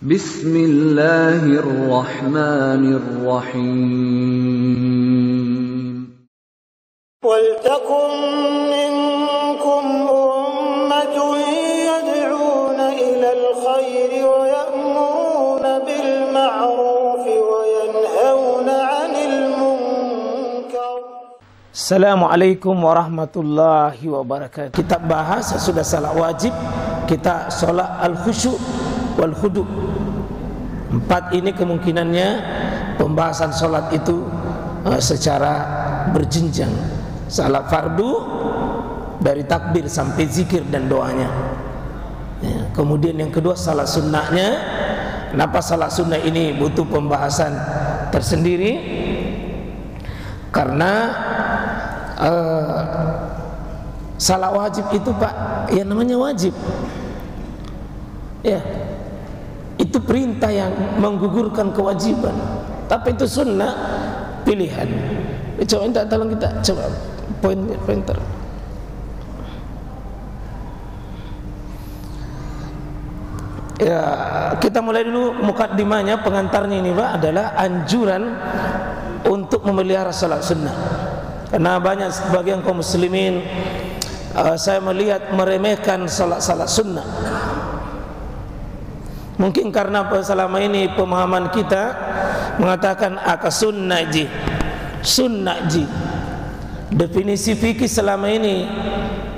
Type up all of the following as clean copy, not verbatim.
Bismillahirrahmanirrahim. وَلْتَكُنْ مِنْكُمْ أُمَّةٌ يَدْعُونَ إِلَى الْخَيْرِ وَيَأْمُرُونَ بِالْمَعْرُوفِ وَيَنْهَوْنَ عَنِ الْمُنْكَرِ. Assalamualaikum warahmatullahi wabarakatuh. Kita bahas sudah salat wajib, kita sholat al-khusyu' wal-khudu'. 4 ini kemungkinannya pembahasan sholat itu secara berjenjang. Salat fardu dari takbir sampai zikir dan doanya. Kemudian yang kedua salat sunnahnya. Kenapa salat sunnah ini butuh pembahasan tersendiri? Karena salat wajib itu Pak, ya namanya wajib. Ya, itu perintah yang menggugurkan kewajiban. Tapi itu sunnah pilihan. Coba minta tolong kita coba pointer. Ya, kita mulai dulu mukaddimahnya, pengantarnya ini Pak adalah anjuran untuk memelihara salat sunnah. Karena banyak sebagian kaum muslimin saya melihat meremehkan salat sunnah. Mungkin karena selama ini pemahaman kita mengatakan sunnah ji. Definisi fikih selama ini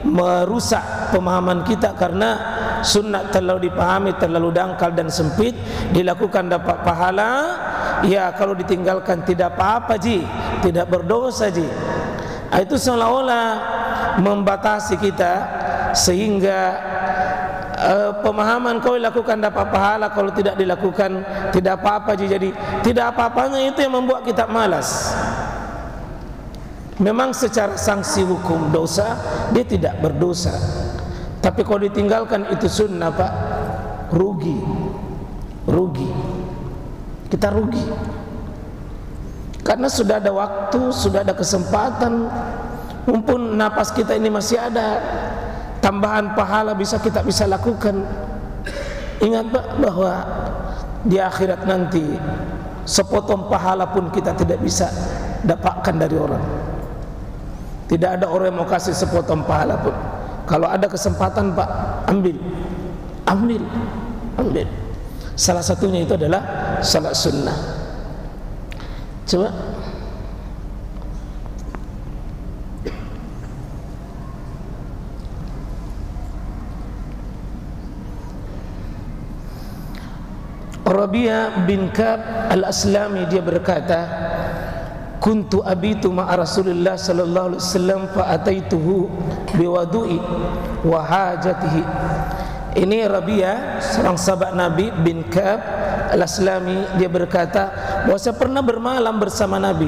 merusak pemahaman kita karena sunnah terlalu dipahami terlalu dangkal dan sempit. Dilakukan dapat pahala, ya kalau ditinggalkan tidak apa-apa ji, tidak berdosa ji. Itu seolah-olah membatasi kita sehingga pemahaman kau lakukan dapat pahala, kalau tidak dilakukan tidak apa-apa. Jadi tidak apa-apanya itu yang membuat kita malas. Memang secara sanksi hukum dosa dia tidak berdosa, tapi kalau ditinggalkan itu sunnah Pak, rugi. Kita rugi karena sudah ada waktu, sudah ada kesempatan, mumpun napas kita ini masih ada, tambahan pahala kita bisa lakukan. Ingat Pak bahwa di akhirat nanti sepotong pahala pun kita tidak bisa dapatkan dari orang. Tidak ada orang yang mau kasih sepotong pahala pun. Kalau ada kesempatan Pak, ambil. Salah satunya itu adalah salat sunnah. Coba Rabi'ah bin Ka'ab al-Aslami dia berkata, kuntu abitu ma'a Rasulillah sallallahu alaihi wasallam fa ataituhu biwadu'i wa hajatihi. Ini Rabi'ah, seorang sahabat Nabi bin Ka'ab al-Aslami, dia berkata bahwa saya pernah bermalam bersama Nabi.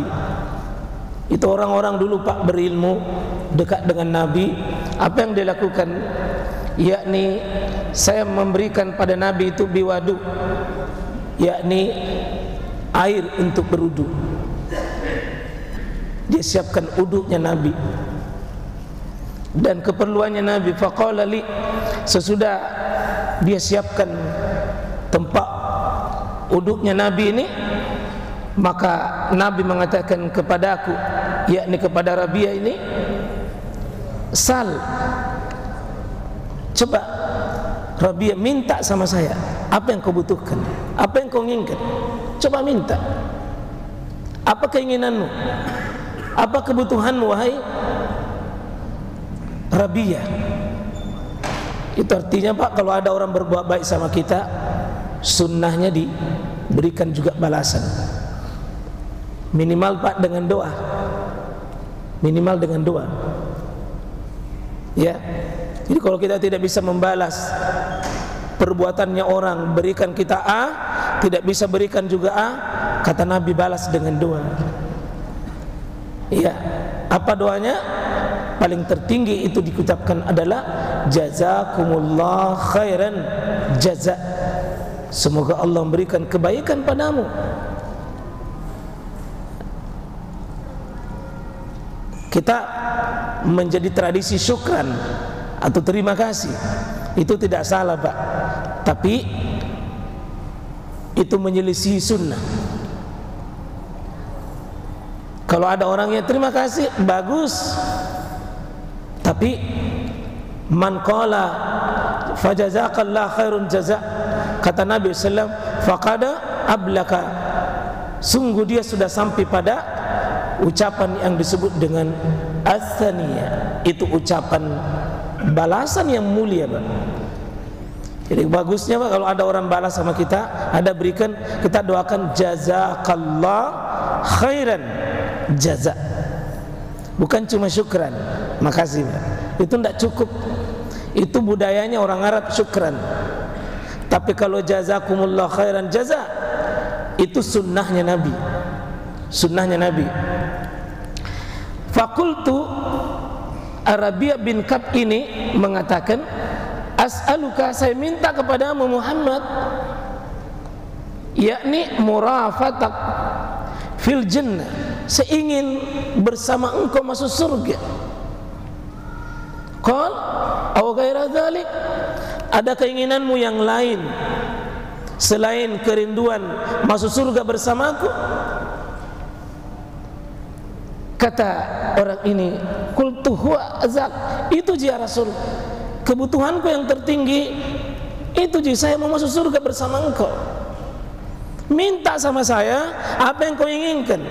Itu orang-orang dulu Pak berilmu, dekat dengan Nabi. Apa yang dia lakukan? Yakni saya memberikan pada Nabi itu biwadu, yakni air untuk berwudu. Dia siapkan uduknya Nabi dan keperluannya Nabi. Faqala li, sesudah dia siapkan tempat uduknya Nabi ini, maka Nabi mengatakan kepadaku, yakni kepada Rabi'ah ini, sal, coba Rabi'ah minta sama saya, apa yang kau butuhkan, apa yang kau inginkan, coba minta. Apa keinginanmu, apa kebutuhanmu wahai Rabi'ah? Itu artinya Pak, kalau ada orang berbuat baik sama kita, sunnahnya diberikan juga balasan. Minimal Pak dengan doa. Ya. Jadi kalau kita tidak bisa membalas perbuatannya orang, berikan kita A, tidak bisa berikan juga A, kata Nabi balas dengan doa. Iya. Apa doanya? Paling tertinggi itu diucapkan adalah jazakumullah khairan jaza. Semoga Allah memberikan kebaikan padamu. Kita menjadi tradisi syukran atau terima kasih, itu tidak salah Pak. Tapi itu menyelisihi sunnah. Kalau ada orangnya terima kasih, bagus. Tapi man qala fajazakallahu khairun jaza, kata Nabi SAW, faqada ablaka, sungguh dia sudah sampai pada ucapan yang disebut dengan as-saniyah. Itu ucapan balasan yang mulia, Pak. Jadi bagusnya, Pak, kalau ada orang balas sama kita, ada berikan, kita doakan jazakallah khairan jaza. Bukan cuma syukran, makasih, Pak. Itu tidak cukup. Itu budayanya orang Arab, syukran. Tapi kalau jazakumullah khairan jaza, itu sunnahnya Nabi. Sunnahnya Nabi. Fakultu, Rabi' bin Ka'b ini mengatakan, as'aluka, saya minta kepadamu Muhammad, yakni murafatak fil jannah, saya ingin bersama engkau masuk surga. Qal aw ghaira dzalik, ada keinginanmu yang lain selain kerinduan masuk surga bersamaku? Kata orang ini, qultu huwa azak, itu ya Rasul, kebutuhanku yang tertinggi itu, ji, saya mau masuk surga bersama engkau. Minta sama saya apa yang kau inginkan.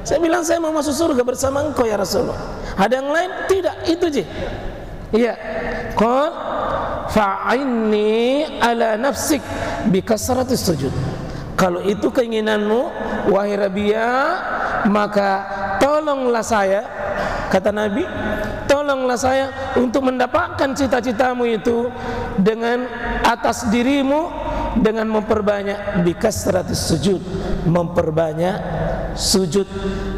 Saya bilang saya mau masuk surga bersama engkau ya Rasulullah. Ada yang lain? Tidak, itu, ji. Iya. Qul fa'inni ala nafsik bi kasratis sujud. Kalau itu keinginanmu wahai Rabi'ah, maka tolonglah saya, kata Nabi, tolonglah saya untuk mendapatkan cita-citamu itu dengan atas dirimu, dengan memperbanyak bikasratis sujud, memperbanyak sujud.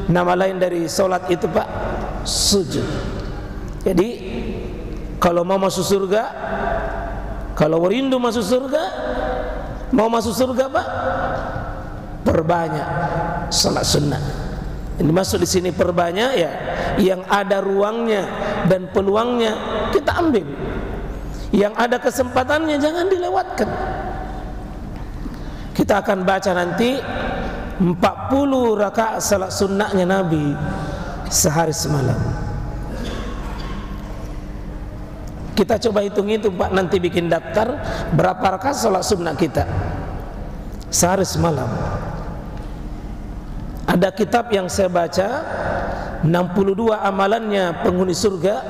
Nama lain dari solat itu, Pak, sujud. Jadi kalau mau masuk surga, kalau rindu masuk surga, mau masuk surga, Pak, perbanyak salat sunnah. Ini masuk di sini perbanyak, ya, yang ada ruangnya dan peluangnya kita ambil, yang ada kesempatannya jangan dilewatkan. Kita akan baca nanti 40 rakaat salat sunnahnya Nabi sehari semalam. Kita coba hitung-hitung, Pak, nanti bikin daftar berapa rakaat salat sunnah kita sehari semalam. Ada kitab yang saya baca, 62 amalannya penghuni surga,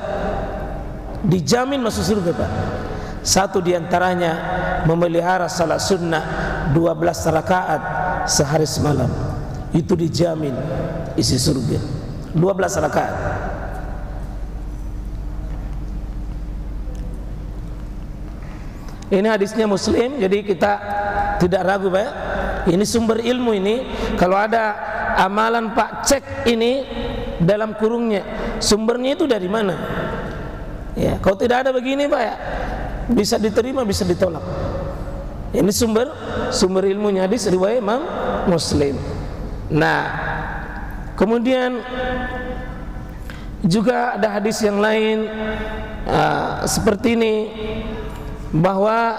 dijamin masuk surga, Pak. Satu diantaranya memelihara salat sunnah 12 rakaat sehari semalam. Itu dijamin isi surga, 12 rakaat. Ini hadisnya Muslim, jadi kita tidak ragu, Pak. Ini sumber ilmu ini. Kalau ada amalan, Pak, cek ini dalam kurungnya, sumbernya itu dari mana? Ya, kalau tidak ada begini, Pak, ya, bisa diterima, bisa ditolak. Ini sumber ilmunya, hadis riwayat Imam Muslim. Nah, kemudian juga ada hadis yang lain seperti ini, bahwa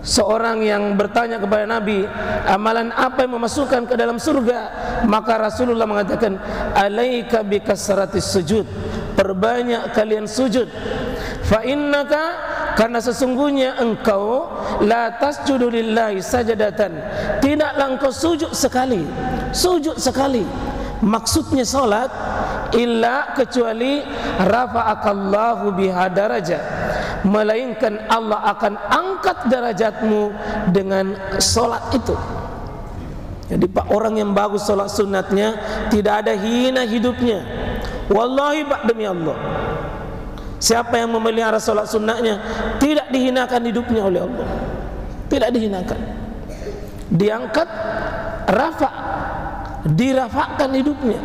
seorang yang bertanya kepada Nabi, amalan apa yang memasukkan ke dalam surga? Maka Rasulullah mengatakan, alaika bikasratis sujud, perbanyak kalian sujud. Fa innaka, karena sesungguhnya engkau la tasjudu lillahi sajadatan, tidaklah engkau sujud sekali. Sujud sekali maksudnya salat, illa kecuali rafa'akallahu biha darajah, melainkan Allah akan angkat derajatmu dengan solat itu. Jadi, Pak, orang yang bagus solat sunatnya tidak ada hina hidupnya. Wallahi, Pak, demi Allah, siapa yang memelihara solat sunatnya tidak dihinakan hidupnya oleh Allah. Tidak dihinakan, diangkat, rafa, dirafakkan hidupnya,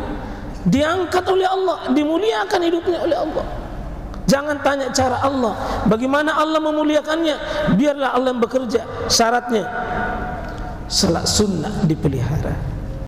diangkat oleh Allah, dimuliakan hidupnya oleh Allah. Jangan tanya cara Allah, bagaimana Allah memuliakannya, biarlah Allah yang bekerja. Syaratnya salat sunnah dipelihara.